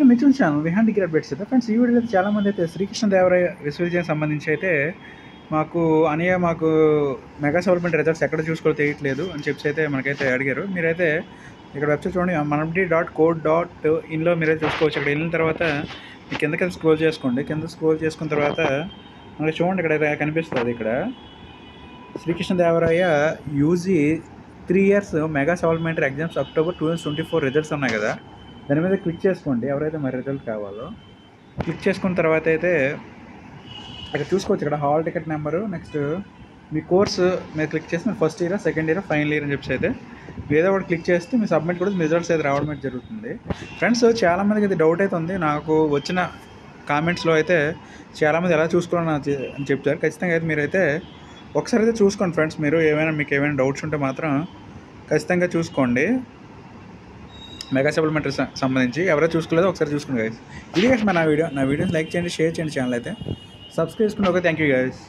Mithun channel Vihaan degree updates అయితే friends ఈ వీడియోలో చాలామంది అయితే శ్రీకృష్ణదేవరాయ విశ్వవిద్యాలయం సంబంధించి అయితే మాకు మెగా సప్లిమెంట్ రిజల్ట్స్ ఎక్కడ చూసుకోవాలో తెలియట్లేదు అని చెప్పి అయితే మనకైతే అడిగారు. మీరైతే ఇక్కడ వెబ్సైట్ చూడండి, manapdi.code.inలో మీరైతే చూసుకోవచ్చు. ఇక్కడ వెళ్ళిన తర్వాత మీ కిందకి స్క్రోల్ చేసుకోండి. కింద స్క్రోల్ చేసుకున్న తర్వాత మనకి చూడండి, ఇక్కడ కనిపిస్తుంది. ఇక్కడ Sri Krishnadevaraya UG 3 years mega supplementary exams October 2024 results ఉన్నాయి కదా, దాని మీద క్లిక్ చేసుకోండి. ఎవరైతే మరి రిజల్ట్ కావాలో క్లిక్ చేసుకున్న తర్వాత అయితే ఇక్కడ చూసుకోవచ్చు. ఇక్కడ హాల్ టికెట్ నెంబరు, నెక్స్ట్ మీ కోర్సు మీద క్లిక్ చేసి మీరు first year, second year, final year అని చెప్పి అయితే ఏదో ఒకటి క్లిక్ చేస్తే మీ సబ్మిట్ కూడా రిజల్ట్స్ అయితే రావడం అయితే జరుగుతుంది. ఫ్రెండ్స్ చాలామందికి ఇది డౌట్ అయితే ఉంది. నాకు వచ్చిన కామెంట్స్లో అయితే చాలామంది ఎలా చూసుకోవాలని అని చెప్తారు. ఖచ్చితంగా అయితే మీరైతే ఒకసారి అయితే చూసుకోండి ఫ్రెండ్స్. మీకు ఏమైనా డౌట్స్ ఉంటే మాత్రం ఖచ్చితంగా చూసుకోండి. మెగా సప్లిమెంటరీ సంబంధించి ఎవరైతే చూసుకోలేదో ఒకసారి చూసుకోండి గైస్. ఇది గైస్ నా వీడియోని లైక్ చేయండి, షేర్ చేయండి, ఛానల్ అయితే సబ్స్క్రైబ్ చేసుకుని. Okay, thank you guys.